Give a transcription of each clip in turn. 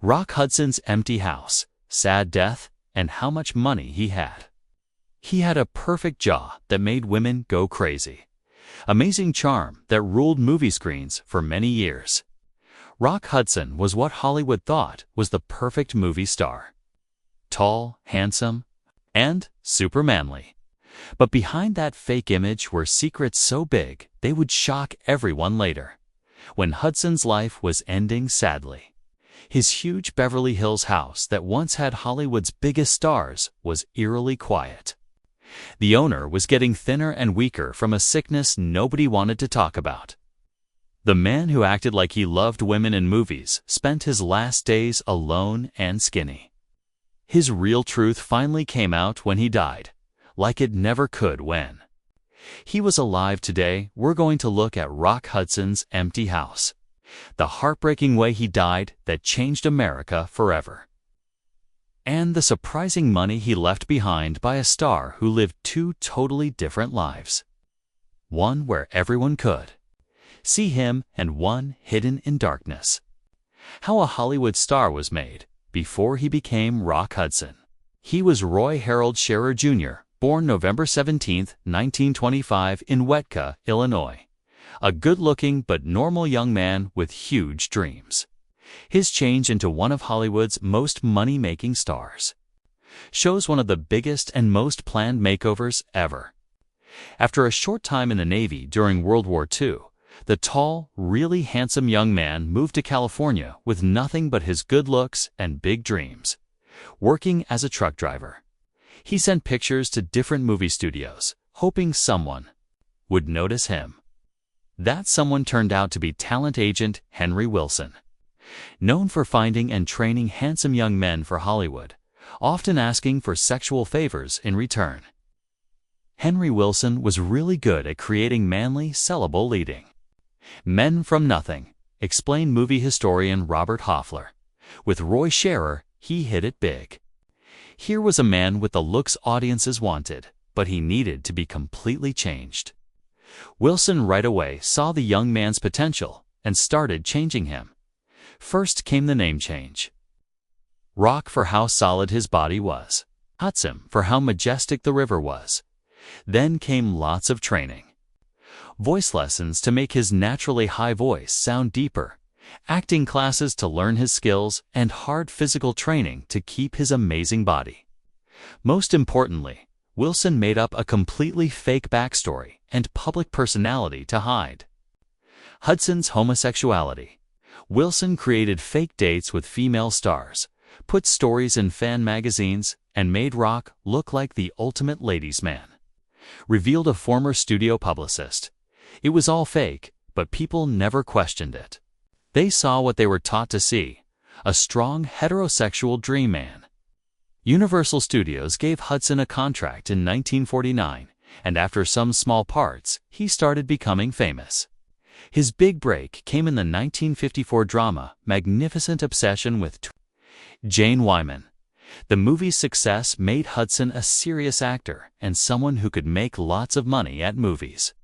Rock Hudson's empty house, sad death, and how much money he had. He had a perfect jaw that made women go crazy. Amazing charm that ruled movie screens for many years. Rock Hudson was what Hollywood thought was the perfect movie star. Tall, handsome, and super manly. But behind that fake image were secrets so big they would shock everyone later. When Hudson's life was ending sadly, his huge Beverly Hills house that once had Hollywood's biggest stars was eerily quiet. The owner was getting thinner and weaker from a sickness nobody wanted to talk about. The man who acted like he loved women in movies spent his last days alone and skinny. His real truth finally came out when he died, like it never could when he was alive. Today, we're going to look at Rock Hudson's empty house, the heartbreaking way he died that changed America forever, and the surprising money he left behind by a star who lived two totally different lives. One where everyone could see him and one hidden in darkness. How a Hollywood star was made before he became Rock Hudson. He was Roy Harold Scherer Jr., born November 17, 1925 in Wetka, Illinois. A good-looking but normal young man with huge dreams. His change into one of Hollywood's most money-making stars shows one of the biggest and most planned makeovers ever. After a short time in the Navy during World War II, the tall, really handsome young man moved to California with nothing but his good looks and big dreams, working as a truck driver. He sent pictures to different movie studios, hoping someone would notice him. That someone turned out to be talent agent Henry Wilson, known for finding and training handsome young men for Hollywood, often asking for sexual favors in return. Henry Wilson was really good at creating manly, sellable leading men from nothing, explained movie historian Robert Hoffler. With Roy Scherer, he hit it big. Here was a man with the looks audiences wanted, but he needed to be completely changed. Wilson right away saw the young man's potential and started changing him. First came the name change. Rock for how solid his body was. Hudson for how majestic the river was. Then came lots of training. Voice lessons to make his naturally high voice sound deeper, acting classes to learn his skills, and hard physical training to keep his amazing body. Most importantly, Wilson made up a completely fake backstory and public personality to hide Hudson's homosexuality. Wilson created fake dates with female stars, put stories in fan magazines, and made Rock look like the ultimate ladies' man. Revealed a former studio publicist. It was all fake, but people never questioned it. They saw what they were taught to see, a strong heterosexual dream man. Universal Studios gave Hudson a contract in 1949, and after some small parts, he started becoming famous. His big break came in the 1954 drama Magnificent Obsession with Jane Wyman. The movie's success made Hudson a serious actor and someone who could make lots of money at movies.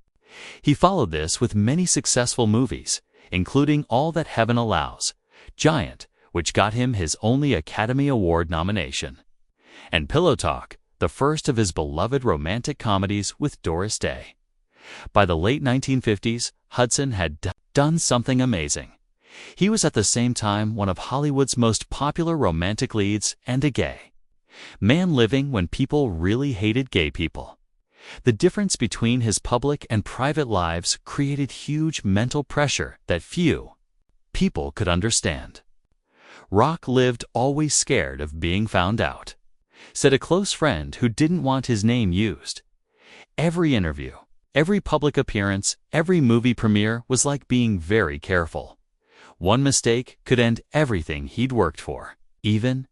He followed this with many successful movies, including All That Heaven Allows, Giant, which got him his only Academy Award nomination, and Pillow Talk, the first of his beloved romantic comedies with Doris Day. By the late 1950s, Hudson had done something amazing. He was at the same time one of Hollywood's most popular romantic leads and a gay man living when people really hated gay people. The difference between his public and private lives created huge mental pressure that few people could understand. Rock lived always scared of being found out, said a close friend who didn't want his name used. Every interview, every public appearance, every movie premiere was like being very careful. One mistake could end everything he'd worked for. Even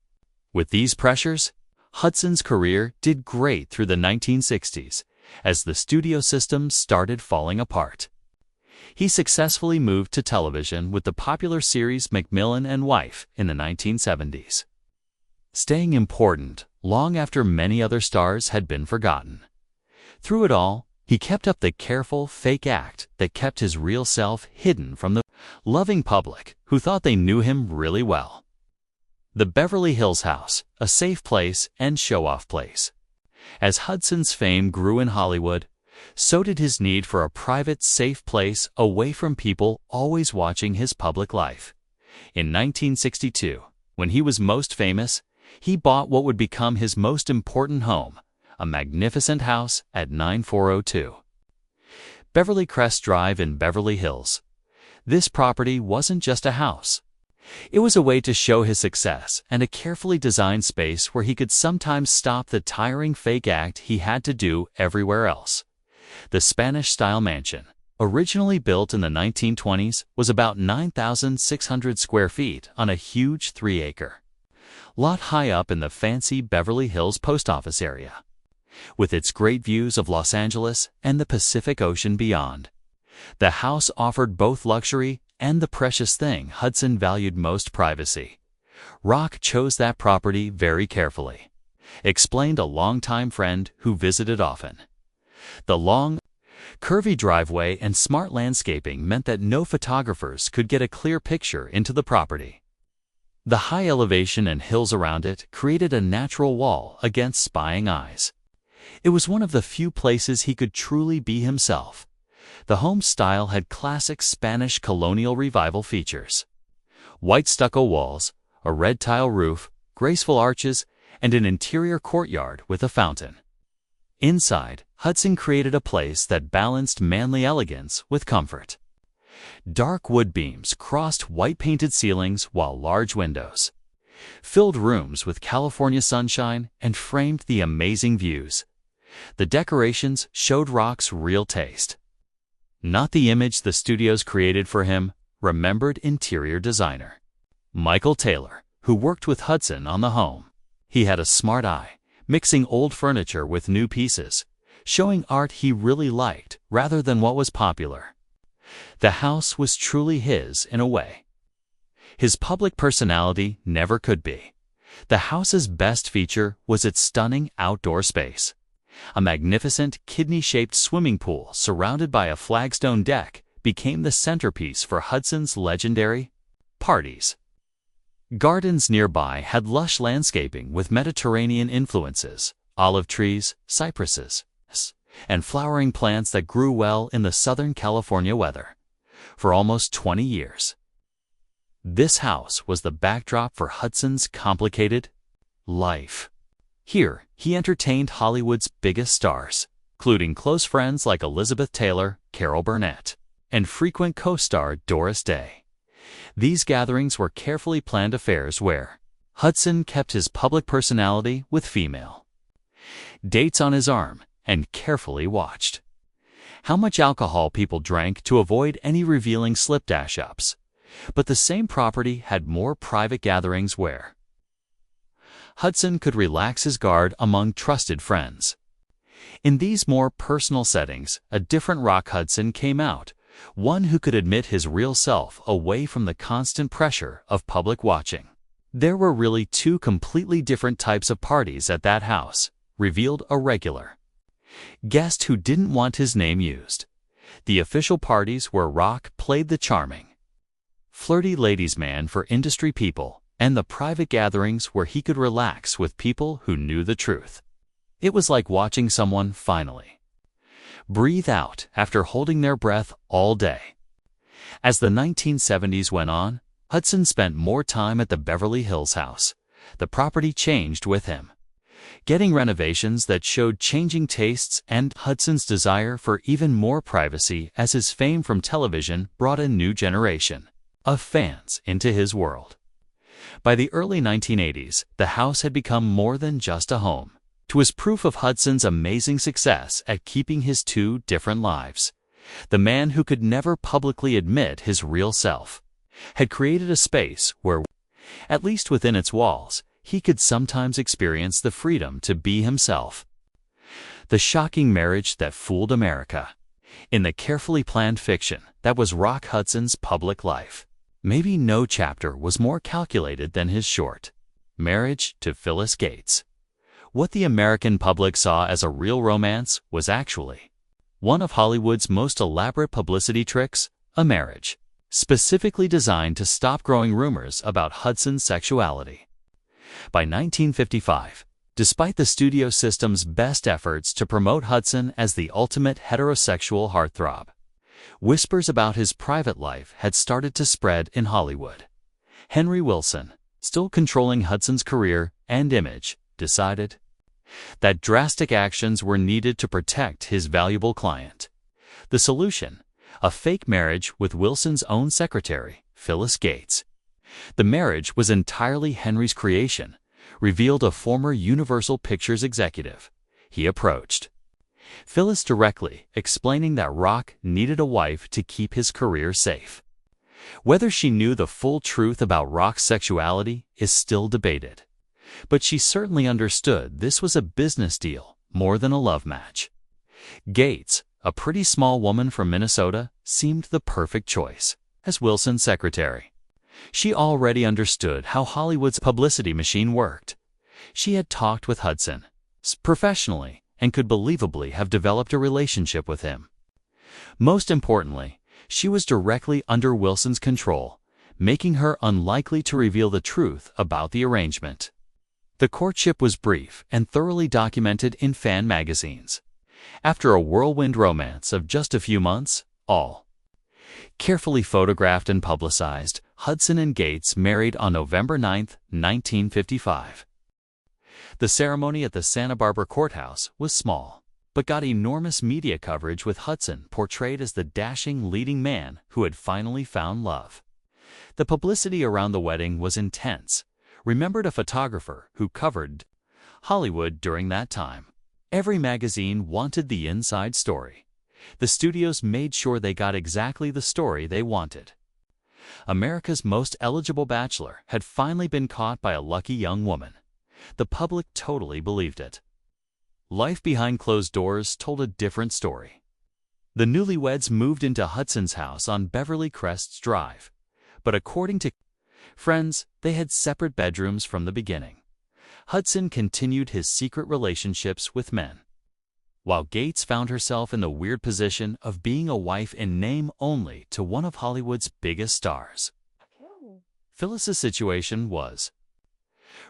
with these pressures, Hudson's career did great through the 1960s as the studio system started falling apart. He successfully moved to television with the popular series McMillan and Wife in the 1970s, staying important long after many other stars had been forgotten. Through it all, he kept up the careful, fake act that kept his real self hidden from the loving public who thought they knew him really well. The Beverly Hills house, a safe place and show-off place. As Hudson's fame grew in Hollywood, so did his need for a private, safe place away from people always watching his public life. In 1962, when he was most famous, he bought what would become his most important home, a magnificent house at 9402 Beverly Crest Drive in Beverly Hills. This property wasn't just a house. It was a way to show his success and a carefully designed space where he could sometimes stop the tiring fake act he had to do everywhere else. The Spanish-style mansion, originally built in the 1920s, was about 9,600 square feet on a huge 3-acre lot high up in the fancy Beverly Hills post office area, with its great views of Los Angeles and the Pacific Ocean beyond. The house offered both luxury and the precious thing Hudson valued most: privacy. Rock chose that property very carefully, explained a longtime friend who visited often. The long, curvy driveway and smart landscaping meant that no photographers could get a clear picture into the property. The high elevation and hills around it created a natural wall against spying eyes. It was one of the few places he could truly be himself. The home's style had classic Spanish colonial revival features: white stucco walls, a red tile roof, graceful arches, and an interior courtyard with a fountain. Inside, Hudson created a place that balanced manly elegance with comfort. Dark wood beams crossed white-painted ceilings, while large windows filled rooms with California sunshine and framed the amazing views. The decorations showed Rock's real taste, not the image the studios created for him, remembered interior designer Michael Taylor, who worked with Hudson on the home. He had a smart eye, mixing old furniture with new pieces, showing art he really liked rather than what was popular. The house was truly his in a way. His public personality never could be. The house's best feature was its stunning outdoor space. A magnificent kidney-shaped swimming pool surrounded by a flagstone deck became the centerpiece for Hudson's legendary parties. Gardens nearby had lush landscaping with Mediterranean influences, olive trees, cypresses, and flowering plants that grew well in the Southern California weather. For almost 20 years, this house was the backdrop for Hudson's complicated life. Here, he entertained Hollywood's biggest stars, including close friends like Elizabeth Taylor, Carol Burnett, and frequent co-star Doris Day. These gatherings were carefully planned affairs where Hudson kept his public personality with female dates on his arm and carefully watched how much alcohol people drank to avoid any revealing slip-dash-ups. But the same property had more private gatherings where Hudson could relax his guard among trusted friends. In these more personal settings, a different Rock Hudson came out, one who could admit his real self away from the constant pressure of public watching. There were really two completely different types of parties at that house, revealed a regular guest who didn't want his name used. The official parties where Rock played the charming, flirty ladies' man for industry people, and the private gatherings where he could relax with people who knew the truth. It was like watching someone finally breathe out after holding their breath all day. As the 1970s went on, Hudson spent more time at the Beverly Hills house. The property changed with him, getting renovations that showed changing tastes and Hudson's desire for even more privacy as his fame from television brought a new generation of fans into his world. By the early 1980s, the house had become more than just a home. It was proof of Hudson's amazing success at keeping his two different lives. The man who could never publicly admit his real self had created a space where, at least within its walls, he could sometimes experience the freedom to be himself. The shocking marriage that fooled America. In the carefully planned fiction that was Rock Hudson's public life, maybe no chapter was more calculated than his short marriage to Phyllis Gates. What the American public saw as a real romance was actually one of Hollywood's most elaborate publicity tricks, a marriage specifically designed to stop growing rumors about Hudson's sexuality. By 1955, despite the studio system's best efforts to promote Hudson as the ultimate heterosexual heartthrob, whispers about his private life had started to spread in Hollywood. Henry Wilson, still controlling Hudson's career and image, decided that drastic actions were needed to protect his valuable client. The solution: a fake marriage with Wilson's own secretary, Phyllis Gates. The marriage was entirely Henry's creation, revealed a former Universal Pictures executive. He approached Phyllis directly, explaining that Rock needed a wife to keep his career safe. Whether she knew the full truth about Rock's sexuality is still debated, but she certainly understood this was a business deal more than a love match. Gates, a pretty small woman from Minnesota, seemed the perfect choice as Wilson's secretary. She already understood how Hollywood's publicity machine worked. She had talked with Hudson professionally and could believably have developed a relationship with him. Most importantly, she was directly under Wilson's control, making her unlikely to reveal the truth about the arrangement. The courtship was brief and thoroughly documented in fan magazines. After a whirlwind romance of just a few months, all carefully photographed and publicized, Hudson and Gates married on November 9, 1955. The ceremony at the Santa Barbara courthouse was small, but got enormous media coverage, with Hudson portrayed as the dashing leading man who had finally found love. The publicity around the wedding was intense. Remembered a photographer who covered Hollywood during that time. Every magazine wanted the inside story. The studios made sure they got exactly the story they wanted. America's most eligible bachelor had finally been caught by a lucky young woman. The public totally believed it. Life behind closed doors told a different story. The newlyweds moved into Hudson's house on Beverly Crests Drive, but according to friends, they had separate bedrooms from the beginning. Hudson continued his secret relationships with men, while Gates found herself in the weird position of being a wife in name only to one of Hollywood's biggest stars. Phyllis's situation was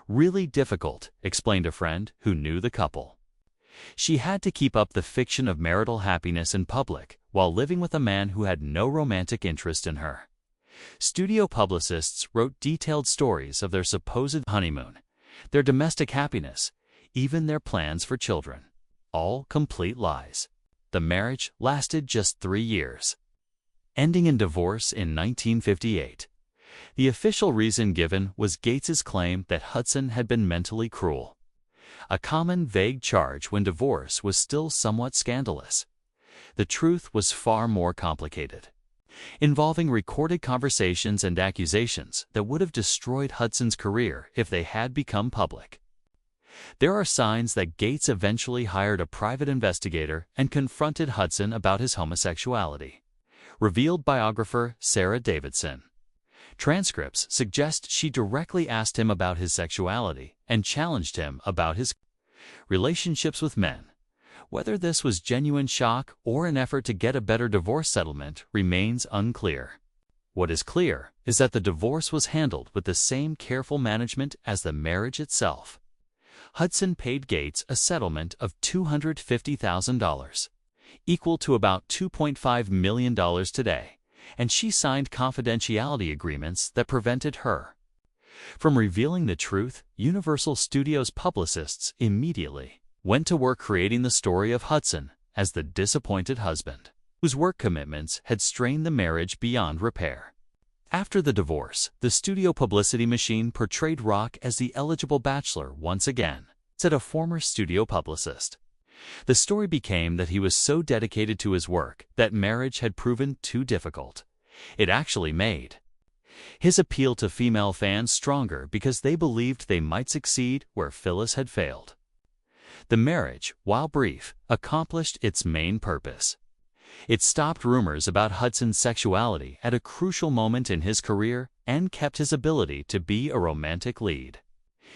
really difficult, explained a friend who knew the couple. She had to keep up the fiction of marital happiness in public while living with a man who had no romantic interest in her. Studio publicists wrote detailed stories of their supposed honeymoon, their domestic happiness, even their plans for children. All complete lies. The marriage lasted just 3 years, ending in divorce in 1958. The official reason given was Gates's claim that Hudson had been mentally cruel, a common vague charge when divorce was still somewhat scandalous. The truth was far more complicated, involving recorded conversations and accusations that would have destroyed Hudson's career if they had become public. There are signs that Gates eventually hired a private investigator and confronted Hudson about his homosexuality, revealed biographer Sarah Davidson. Transcripts suggest she directly asked him about his sexuality and challenged him about his relationships with men. Whether this was genuine shock or an effort to get a better divorce settlement remains unclear. What is clear is that the divorce was handled with the same careful management as the marriage itself. Hudson paid Gates a settlement of $250,000, equal to about $2.5 million today, and she signed confidentiality agreements that prevented her from revealing the truth. Universal Studios publicists immediately went to work creating the story of Hudson as the disappointed husband, whose work commitments had strained the marriage beyond repair. After the divorce, the studio publicity machine portrayed Rock as the eligible bachelor once again, said a former studio publicist. The story became that he was so dedicated to his work that marriage had proven too difficult. It actually made his appeal to female fans stronger because they believed they might succeed where Phyllis had failed. The marriage, while brief, accomplished its main purpose. It stopped rumors about Hudson's sexuality at a crucial moment in his career and kept his ability to be a romantic lead.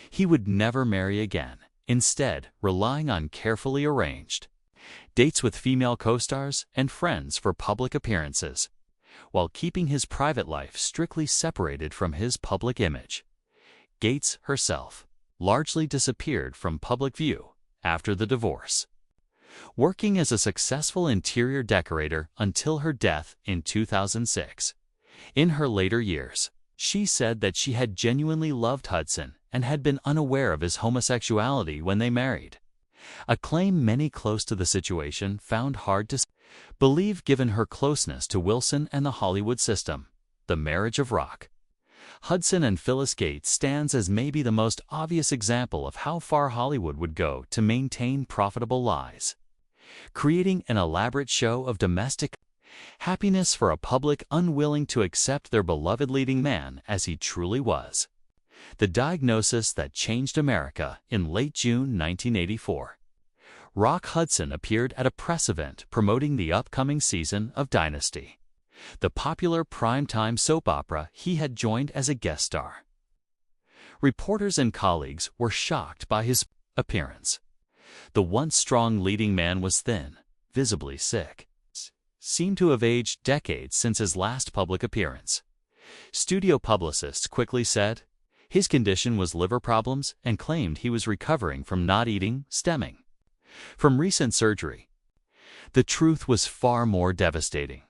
He would never marry again, instead relying on carefully arranged dates with female co-stars and friends for public appearances, while keeping his private life strictly separated from his public image. Gates herself largely disappeared from public view after the divorce. Working as a successful interior decorator until her death in 2006. In her later years, she said that she had genuinely loved Hudson and had been unaware of his homosexuality when they married, a claim many close to the situation found hard to believe given her closeness to Wilson and the Hollywood system. The marriage of Rock, Hudson and Phyllis Gates stands as maybe the most obvious example of how far Hollywood would go to maintain profitable lies, creating an elaborate show of domestic happiness for a public unwilling to accept their beloved leading man as he truly was. The diagnosis that changed America. In late June 1984, Rock Hudson appeared at a press event promoting the upcoming season of Dynasty, the popular primetime soap opera he had joined as a guest star. Reporters and colleagues were shocked by his appearance. The once strong leading man was thin, visibly sick, seemed to have aged decades since his last public appearance. Studio publicists quickly said his condition was liver problems and claimed he was recovering from not eating, stemming from recent surgery. The truth was far more devastating.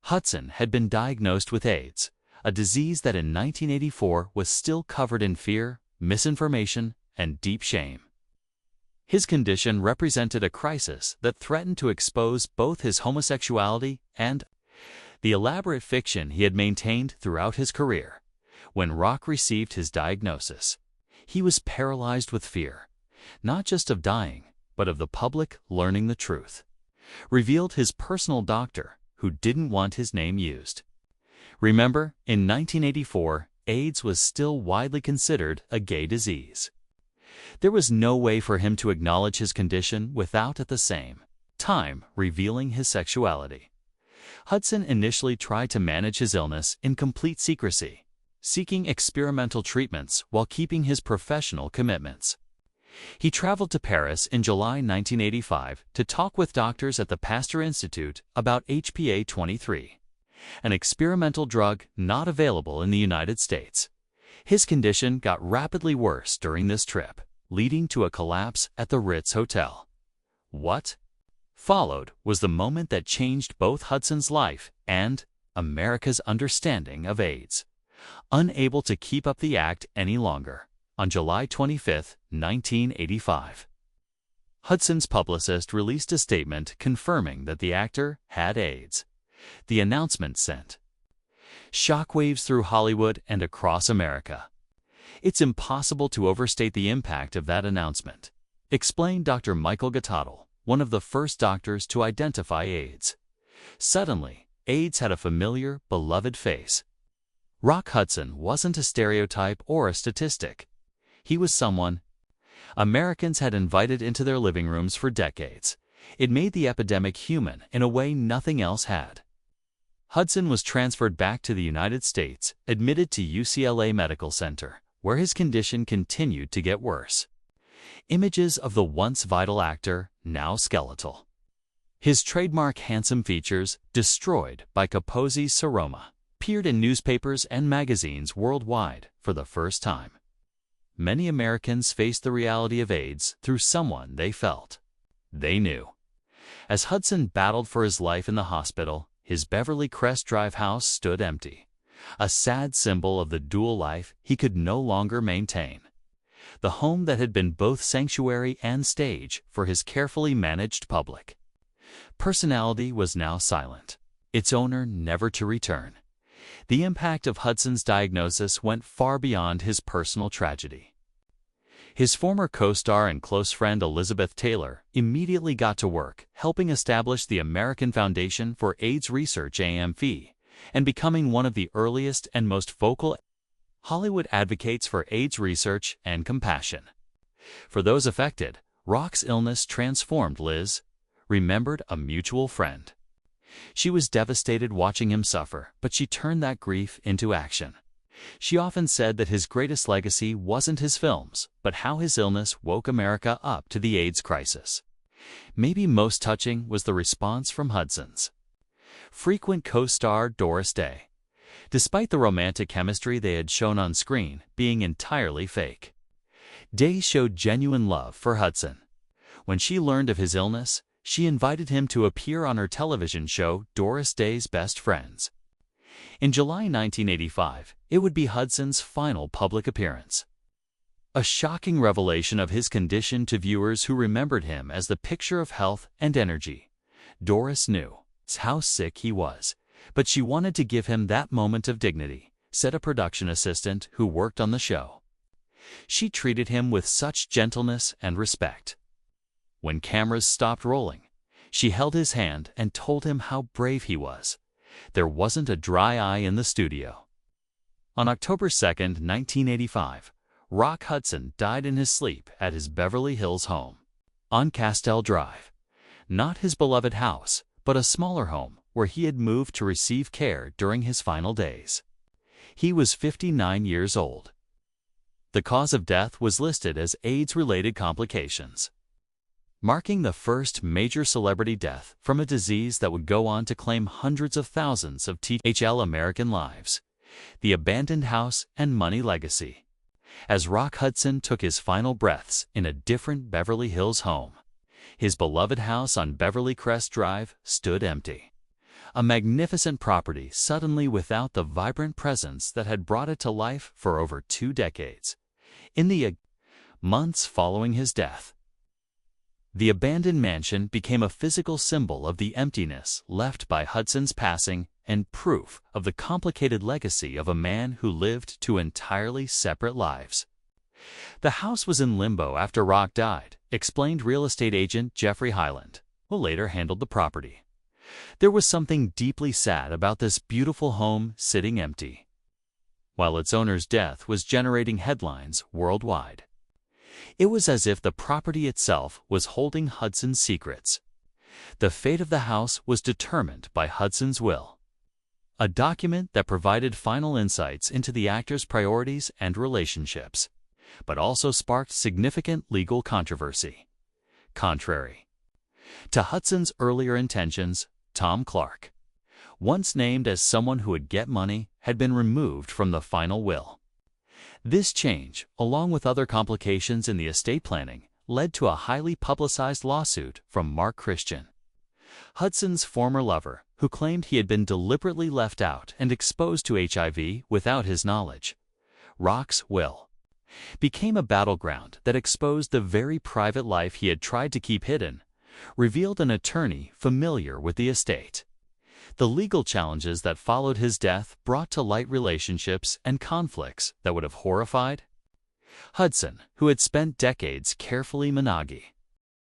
Hudson had been diagnosed with AIDS, a disease that in 1984 was still covered in fear, misinformation, and deep shame. His condition represented a crisis that threatened to expose both his homosexuality and the elaborate fiction he had maintained throughout his career. When Rock received his diagnosis, he was paralyzed with fear, not just of dying, but of the public learning the truth, revealed his personal doctor, who didn't want his name used. Remember, in 1984, AIDS was still widely considered a gay disease. There was no way for him to acknowledge his condition without at the same time revealing his sexuality. Hudson initially tried to manage his illness in complete secrecy, seeking experimental treatments while keeping his professional commitments. He traveled to Paris in July 1985 to talk with doctors at the Pasteur Institute about HPA-23, an experimental drug not available in the United States. His condition got rapidly worse during this trip, leading to a collapse at the Ritz Hotel. What followed was the moment that changed both Hudson's life and America's understanding of AIDS. Unable to keep up the act any longer, on July 25, 1985, Hudson's publicist released a statement confirming that the actor had AIDS. The announcement sent shockwaves through Hollywood and across America. It's impossible to overstate the impact of that announcement, explained Dr. Michael Gattadel, one of the first doctors to identify AIDS. Suddenly, AIDS had a familiar, beloved face. Rock Hudson wasn't a stereotype or a statistic. He was someone Americans had invited into their living rooms for decades. It made the epidemic human in a way nothing else had. Hudson was transferred back to the United States, admitted to UCLA Medical Center, where his condition continued to get worse. Images of the once vital actor, now skeletal. His trademark handsome features, destroyed by Kaposi's seroma, appeared in newspapers and magazines worldwide for the first time. Many Americans faced the reality of AIDS through someone they felt they knew. As Hudson battled for his life in the hospital, his Beverly Crest Drive house stood empty, a sad symbol of the dual life he could no longer maintain. The home that had been both sanctuary and stage for his carefully managed public personality was now silent, its owner never to return. The impact of Hudson's diagnosis went far beyond his personal tragedy. His former co-star and close friend Elizabeth Taylor immediately got to work helping establish the American Foundation for AIDS Research (AMF) and becoming one of the earliest and most vocal Hollywood advocates for AIDS research and compassion. For those affected, Rock's illness transformed Liz, remembered a mutual friend. She was devastated watching him suffer, but she turned that grief into action. She often said that his greatest legacy wasn't his films, but how his illness woke America up to the AIDS crisis. Maybe most touching was the response from Hudson's frequent co-star Doris Day. Despite the romantic chemistry they had shown on screen being entirely fake, Day showed genuine love for Hudson. When she learned of his illness, she invited him to appear on her television show Doris Day's Best Friends. In July 1985, it would be Hudson's final public appearance. A shocking revelation of his condition to viewers who remembered him as the picture of health and energy. Doris knew how sick he was, but she wanted to give him that moment of dignity, said a production assistant who worked on the show. She treated him with such gentleness and respect. When cameras stopped rolling, she held his hand and told him how brave he was. There wasn't a dry eye in the studio. On October 2, 1985, Rock Hudson died in his sleep at his Beverly Hills home on Castell Drive. Not his beloved house, but a smaller home where he had moved to receive care during his final days. He was 59 years old. The cause of death was listed as AIDS-related complications, marking the first major celebrity death from a disease that would go on to claim hundreds of thousands of American lives. The abandoned house and money legacy. As Rock Hudson took his final breaths in a different Beverly Hills home, his beloved house on Beverly Crest Drive stood empty. A magnificent property suddenly without the vibrant presence that had brought it to life for over 2 decades. In the months following his death, the abandoned mansion became a physical symbol of the emptiness left by Hudson's passing and proof of the complicated legacy of a man who lived 2 entirely separate lives. The house was in limbo after Rock died, explained real estate agent Jeffrey Hyland, who later handled the property. There was something deeply sad about this beautiful home sitting empty, while its owner's death was generating headlines worldwide. It was as if the property itself was holding Hudson's secrets. The fate of the house was determined by Hudson's will, a document that provided final insights into the actor's priorities and relationships, but also sparked significant legal controversy. Contrary to Hudson's earlier intentions, Tom Clark, once named as someone who would get money, had been removed from the final will. This change, along with other complications in the estate planning, led to a highly publicized lawsuit from Mark Christian, Hudson's former lover, who claimed he had been deliberately left out and exposed to HIV without his knowledge. Rock's will became a battleground that exposed the very private life he had tried to keep hidden, revealed an attorney familiar with the estate. The legal challenges that followed his death brought to light relationships and conflicts that would have horrified Hudson, who had spent decades carefully monogamy.